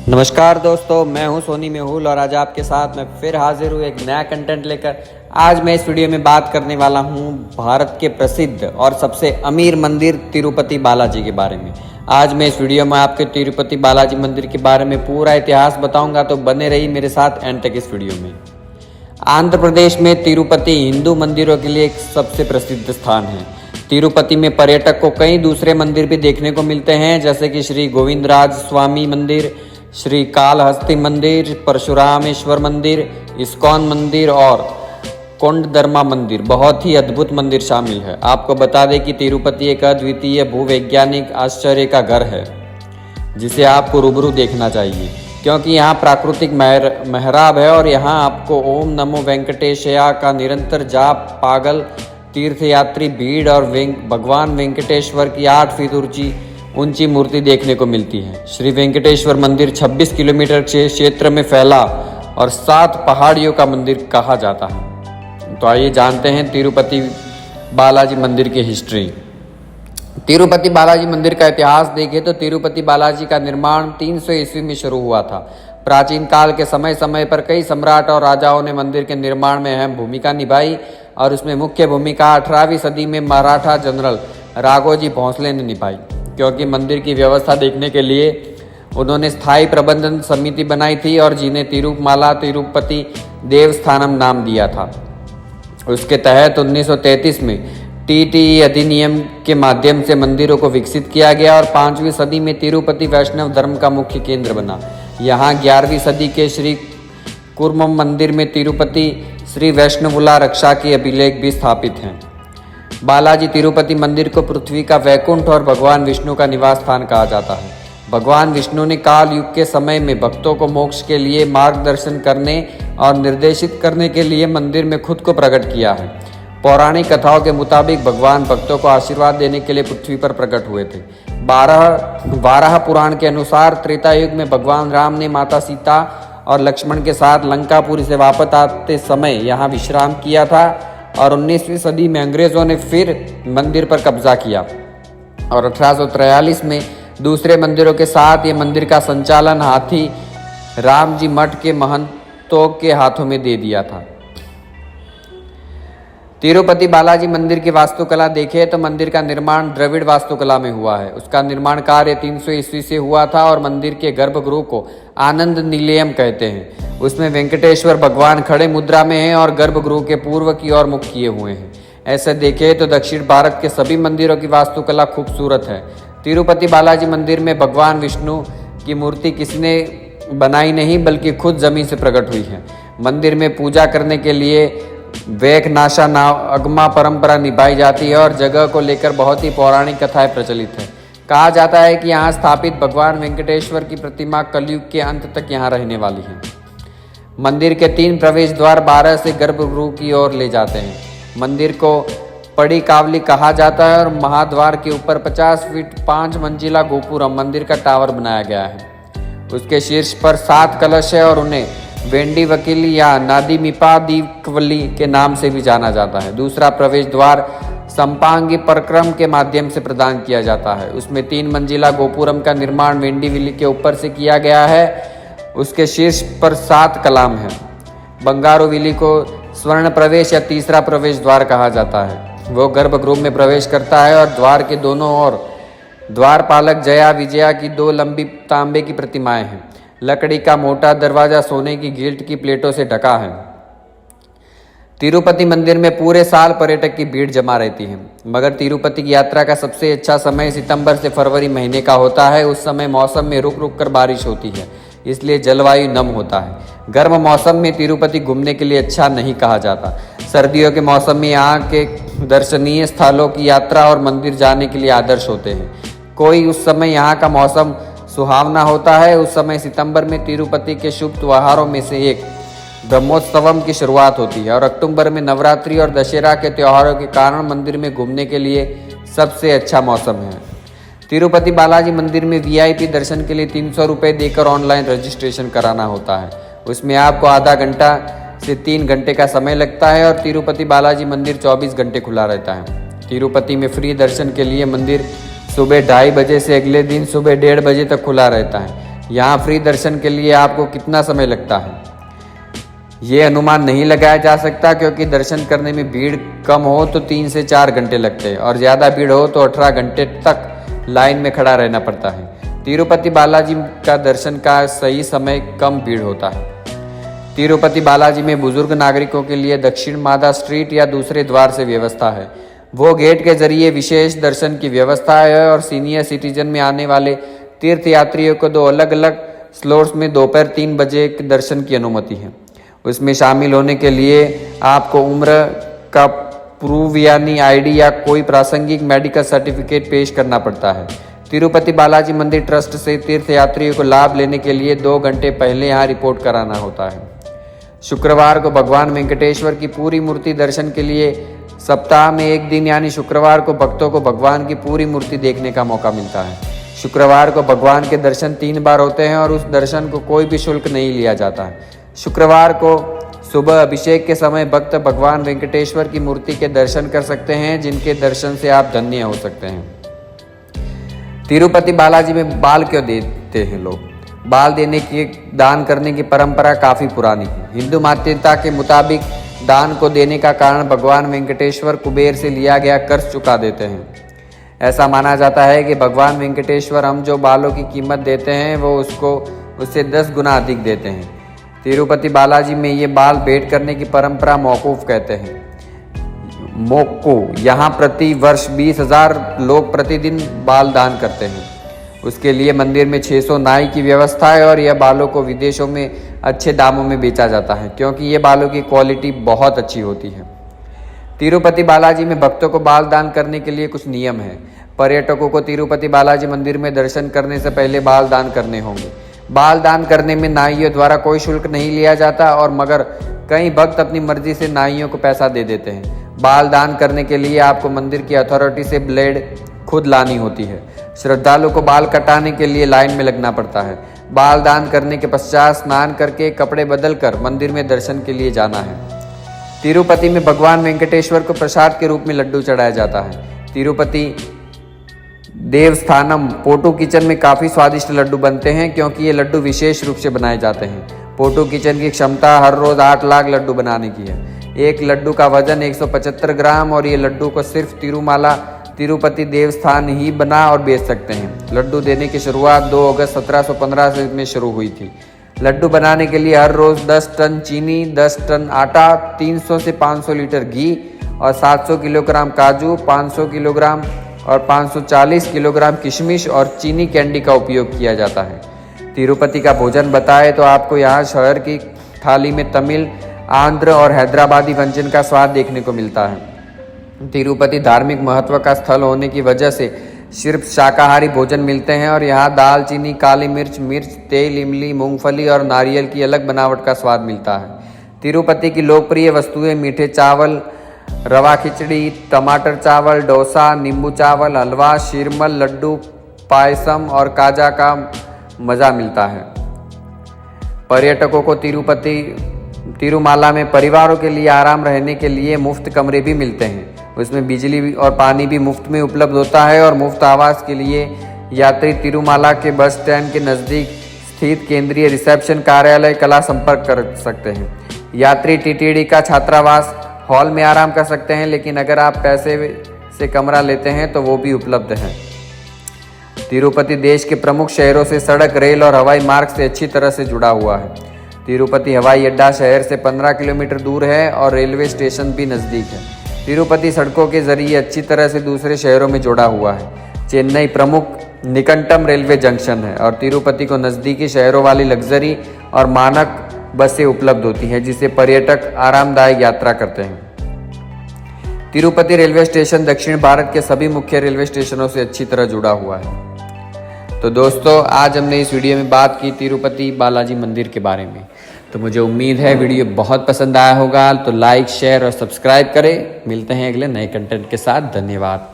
नमस्कार दोस्तों, मैं हूं सोनी मेहुल और आज आपके साथ मैं फिर हाजिर हूं एक नया कंटेंट लेकर। आज मैं इस वीडियो में बात करने वाला हूं भारत के प्रसिद्ध और सबसे अमीर मंदिर तिरुपति बालाजी के बारे में। आज मैं इस वीडियो में आपके तिरुपति बालाजी मंदिर के बारे में पूरा इतिहास बताऊंगा, तो बने रहिए मेरे साथ एंड तक इस वीडियो में। आंध्र प्रदेश में तिरुपति हिंदू मंदिरों के लिए एक सबसे प्रसिद्ध स्थान है। तिरुपति में पर्यटक को कई दूसरे मंदिर भी देखने को मिलते हैं, जैसे कि श्री गोविंदराज स्वामी मंदिर, श्री कालहस्ती मंदिर, परशुरामेश्वर मंदिर, इस्कॉन मंदिर और कोंडदर्मा मंदिर। बहुत ही अद्भुत मंदिर शामिल है। आपको बता दें कि तिरुपति एक अद्वितीय भूवैज्ञानिक आश्चर्य का घर है, जिसे आपको रूबरू देखना चाहिए, क्योंकि यहाँ प्राकृतिक मेहराब है और यहाँ आपको ओम नमो वेंकटेशया का निरंतर जाप, पागल तीर्थयात्री भीड़ और भगवान वेंकटेश्वर की 8 फीट ऊंची मूर्ति देखने को मिलती है। श्री वेंकटेश्वर मंदिर 26 किलोमीटर के क्षेत्र में फैला और 7 पहाड़ियों का मंदिर कहा जाता है। तो आइए जानते हैं तिरुपति बालाजी मंदिर की हिस्ट्री। तिरुपति बालाजी मंदिर का इतिहास देखें तो तिरुपति बालाजी का निर्माण 300 ईस्वी में शुरू हुआ था। प्राचीन काल के समय समय पर कई सम्राट और राजाओं ने मंदिर के निर्माण में अहम भूमिका निभाई और उसमें मुख्य भूमिका 18वीं सदी में मराठा जनरल राघोजी भोंसले ने निभाई, क्योंकि मंदिर की व्यवस्था देखने के लिए उन्होंने स्थायी प्रबंधन समिति बनाई थी और जिन्हें तिरुमाला तिरुपति देवस्थानम नाम दिया था। उसके तहत 1933 में टीटीई अधिनियम के माध्यम से मंदिरों को विकसित किया गया और 5वीं सदी में तिरुपति वैष्णव धर्म का मुख्य केंद्र बना। यहाँ 11वीं सदी के श्री कुर्मम मंदिर में तिरुपति श्री वैष्णवुला रक्षा के अभिलेख भी स्थापित हैं। बालाजी तिरुपति मंदिर को पृथ्वी का वैकुंठ और भगवान विष्णु का निवास स्थान कहा जाता है। भगवान विष्णु ने काल युग के समय में भक्तों को मोक्ष के लिए मार्गदर्शन करने और निर्देशित करने के लिए मंदिर में खुद को प्रकट किया है। पौराणिक कथाओं के मुताबिक भगवान भक्तों को आशीर्वाद देने के लिए पृथ्वी पर प्रकट हुए थे। वाराह पुराण के अनुसार त्रेता युग में भगवान राम ने माता सीता और लक्ष्मण के साथ लंकापुरी से वापस आते समय यहाँ विश्राम किया था और 19वीं सदी में अंग्रेजों ने फिर मंदिर पर कब्जा किया और 1843 में दूसरे मंदिरों के साथ ये मंदिर का संचालन हाथी राम जी मठ के महंतों के हाथों में दे दिया था। तिरुपति बालाजी मंदिर की वास्तुकला देखें तो मंदिर का निर्माण द्रविड़ वास्तुकला में हुआ है। उसका निर्माण कार्य 300 ईस्वी से हुआ था और मंदिर के गर्भगृह को आनंद निलयम कहते हैं। उसमें वेंकटेश्वर भगवान खड़े मुद्रा में हैं और गर्भगृह के पूर्व की ओर मुख किए हुए हैं। ऐसे देखें तो दक्षिण भारत के सभी मंदिरों की वास्तुकला खूबसूरत है। तिरुपति बालाजी मंदिर में भगवान विष्णु की मूर्ति किसने बनाई नहीं, बल्कि खुद जमीन से प्रकट हुई है। मंदिर में पूजा करने के लिए वैखनाशा अगमा परंपरा निभाई जाती है और जगह को लेकर बहुत ही पौराणिक कथाएं प्रचलित है। कहा जाता है कि यहाँ स्थापित भगवान वेंकटेश्वर की प्रतिमा कलयुग के अंत तक यहाँ रहने वाली है। मंदिर के 3 प्रवेश द्वार 12 से गर्भगृह की ओर ले जाते हैं। मंदिर को पड़ी कावली कहा जाता है और महाद्वार के ऊपर 50 फीट 5 मंजिला गोपुरम मंदिर का टावर बनाया गया है। उसके शीर्ष पर 7 कलश है और उन्हें वेंडी वकीली या नादिमिपा दीकवली के नाम से भी जाना जाता है। दूसरा प्रवेश द्वार संपांगी परक्रम के माध्यम से प्रदान किया जाता है। उसमें 3 मंजिला गोपुरम का निर्माण वेंडीविली के ऊपर से किया गया है। उसके शीर्ष पर 7 कलाम है। बंगारू विली को स्वर्ण प्रवेश या तीसरा प्रवेश द्वार कहा जाता है। वो गर्भगृह में प्रवेश करता है और द्वार के दोनों ओर द्वारपालक जया विजया की 2 लंबी तांबे की प्रतिमाएं हैं। लकड़ी का मोटा दरवाजा सोने की गिल्ट की प्लेटों से ढका है। तिरुपति मंदिर में पूरे साल पर्यटक की भीड़ जमा रहती है, मगर तिरुपति की यात्रा का सबसे अच्छा समय सितंबर से फरवरी महीने का होता है। उस समय मौसम में रुक रुक कर बारिश होती है, इसलिए जलवायु नम होता है। गर्म मौसम में तिरुपति घूमने के लिए अच्छा नहीं कहा जाता। सर्दियों के मौसम में यहाँ के दर्शनीय स्थलों की यात्रा और मंदिर जाने के लिए आदर्श होते हैं। कोई उस समय यहाँ का मौसम सुहावना होता है। उस समय सितंबर में तिरुपति के शुभ त्योहारों में से एक ब्रह्मोत्सवम की शुरुआत होती है और अक्टूबर में नवरात्रि और दशहरा के त्योहारों के कारण मंदिर में घूमने के लिए सबसे अच्छा मौसम है। तिरुपति बालाजी मंदिर में वीआईपी दर्शन के लिए 300 रुपये देकर ऑनलाइन रजिस्ट्रेशन कराना होता है। उसमें आपको आधा घंटा से 3 घंटे का समय लगता है और तिरुपति बालाजी मंदिर 24 घंटे खुला रहता है। तिरुपति में फ्री दर्शन के लिए मंदिर सुबह 2:30 बजे से अगले दिन सुबह 1:30 बजे तक खुला रहता है। यहाँ फ्री दर्शन के लिए आपको कितना समय लगता है ये अनुमान नहीं लगाया जा सकता, क्योंकि दर्शन करने में भीड़ कम हो तो 3 से 4 घंटे लगते हैं और ज़्यादा भीड़ हो तो 18 घंटे तक लाइन में खड़ा रहना पड़ता है। तिरुपति बालाजी का दर्शन का सही समय कम भीड़ होता है। तिरुपति बालाजी में बुजुर्ग नागरिकों के लिए दक्षिण मादा स्ट्रीट या दूसरे द्वार से व्यवस्था है। वो गेट के जरिए विशेष दर्शन की व्यवस्था है और सीनियर सिटीजन में आने वाले तीर्थ यात्रियों को 2 अलग अलग स्लॉट्स में दोपहर 3 बजे के दर्शन की अनुमति है। उसमें शामिल होने के लिए आपको उम्र का प्रूफ यानी आईडी या कोई प्रासंगिक मेडिकल सर्टिफिकेट पेश करना पड़ता है। तिरुपति बालाजी मंदिर ट्रस्ट से तीर्थ यात्रियों को लाभ लेने के लिए 2 घंटे पहले यहाँ रिपोर्ट कराना होता है। शुक्रवार को भगवान वेंकटेश्वर की पूरी मूर्ति दर्शन के लिए सप्ताह में एक दिन यानी शुक्रवार को भक्तों को भगवान की पूरी मूर्ति देखने का मौका मिलता है। शुक्रवार को भगवान के दर्शन 3 बार होते हैं और उस दर्शन को कोई भी शुल्क नहीं लिया जाता है। शुक्रवार को सुबह अभिषेक के समय भक्त भगवान वेंकटेश्वर की मूर्ति के दर्शन कर सकते हैं, जिनके दर्शन से आप धन्य हो सकते हैं। तिरुपति बालाजी में बाल क्यों देते हैं लोग? बाल देने की दान करने की परंपरा काफी पुरानी है। हिंदू मान्यता के मुताबिक दान को देने का कारण भगवान वेंकटेश्वर कुबेर से लिया गया कर्ज चुका देते हैं। ऐसा माना जाता है कि भगवान वेंकटेश्वर हम जो बालों की कीमत देते हैं वो उससे 10 गुना अधिक देते हैं। तिरुपति बालाजी में ये बाल भेंट करने की परंपरा मौकूफ कहते हैं। मोक्को यहाँ प्रति वर्ष 20,000 लोग प्रतिदिन बाल दान करते हैं। उसके लिए मंदिर में 600 नाई की व्यवस्था है और यह बालों को विदेशों में अच्छे दामों में बेचा जाता है, क्योंकि ये बालों की क्वालिटी बहुत अच्छी होती है। तिरुपति बालाजी में भक्तों को बाल दान करने के लिए कुछ नियम है। पर्यटकों को तिरुपति बालाजी मंदिर में दर्शन करने से पहले बाल दान करने होंगे। बाल दान करने में नाइयों द्वारा कोई शुल्क नहीं लिया जाता और मगर कई भक्त अपनी मर्जी से नाइयों को पैसा दे देते हैं। बाल दान करने के लिए आपको मंदिर की अथॉरिटी से ब्लेड खुद लानी होती है। श्रद्धालु को बाल कटाने के लिए लाइन में लगना पड़ता है। बाल दान करने के पश्चात स्नान करके कपड़े बदलकर मंदिर में दर्शन के लिए जाना है। तिरुपति में भगवान वेंकटेश्वर को प्रसाद के रूप में लड्डू चढ़ाया जाता है। तिरुपति देवस्थानम पोटू किचन में काफ़ी स्वादिष्ट लड्डू बनते हैं, क्योंकि ये लड्डू विशेष रूप से बनाए जाते हैं। पोटू किचन की क्षमता हर रोज़ 8 लाख लड्डू बनाने की है। एक लड्डू का वजन 175 ग्राम और ये लड्डू को सिर्फ तिरुमाला तिरुपति देवस्थान ही बना और बेच सकते हैं। लड्डू देने की शुरुआत 2 अगस्त 1715 में शुरू हुई थी। लड्डू बनाने के लिए हर रोज़ 10 टन चीनी, 10 टन आटा, 300 से 500 लीटर घी और 700 किलोग्राम काजू, 500 किलोग्राम और 540 किलोग्राम किशमिश और चीनी कैंडी का उपयोग किया जाता है। तिरुपति का भोजन बताए तो आपको यहाँ शहर की थाली में तमिल, आंध्र और हैदराबादी व्यंजन का स्वाद देखने को मिलता है। तिरुपति धार्मिक महत्व का स्थल होने की वजह से सिर्फ शाकाहारी भोजन मिलते हैं और यहाँ दाल चीनी, काली मिर्च, तेल, इमली, मूंगफली और नारियल की अलग बनावट का स्वाद मिलता है। तिरुपति की लोकप्रिय वस्तुएं मीठे चावल, रवा खिचड़ी, टमाटर चावल, डोसा, नींबू चावल, हलवा, शीरमल, लड्डू, पायसम और काजा का मज़ा मिलता है। पर्यटकों को तिरुमाला में परिवारों के लिए आराम रहने के लिए मुफ्त कमरे भी मिलते हैं। उसमें बिजली और पानी भी मुफ्त में उपलब्ध होता है और मुफ्त आवास के लिए यात्री तिरुमाला के बस स्टैंड के नज़दीक स्थित केंद्रीय रिसेप्शन कार्यालय कला संपर्क कर सकते हैं। यात्री टीटीडी का छात्रावास हॉल में आराम कर सकते हैं, लेकिन अगर आप पैसे से कमरा लेते हैं तो वो भी उपलब्ध है। तिरुपति देश के प्रमुख शहरों से सड़क, रेल और हवाई मार्ग से अच्छी तरह से जुड़ा हुआ है। तिरुपति हवाई अड्डा शहर से 15 किलोमीटर दूर है और रेलवे स्टेशन भी नज़दीक है। तिरुपति सड़कों के जरिए अच्छी तरह से दूसरे शहरों में जुड़ा हुआ है। चेन्नई प्रमुख निकटतम रेलवे जंक्शन है और तिरुपति को नज़दीकी शहरों वाली लग्जरी और मानक बसें उपलब्ध होती हैं, जिससे पर्यटक आरामदायक यात्रा करते हैं। तिरुपति रेलवे स्टेशन दक्षिण भारत के सभी मुख्य रेलवे स्टेशनों से अच्छी तरह जुड़ा हुआ है। तो दोस्तों, आज हमने इस वीडियो में बात की तिरुपति बालाजी मंदिर के बारे में। तो मुझे उम्मीद है वीडियो बहुत पसंद आया होगा। तो लाइक, शेयर और सब्सक्राइब करें। मिलते हैं अगले नए कंटेंट के साथ। धन्यवाद।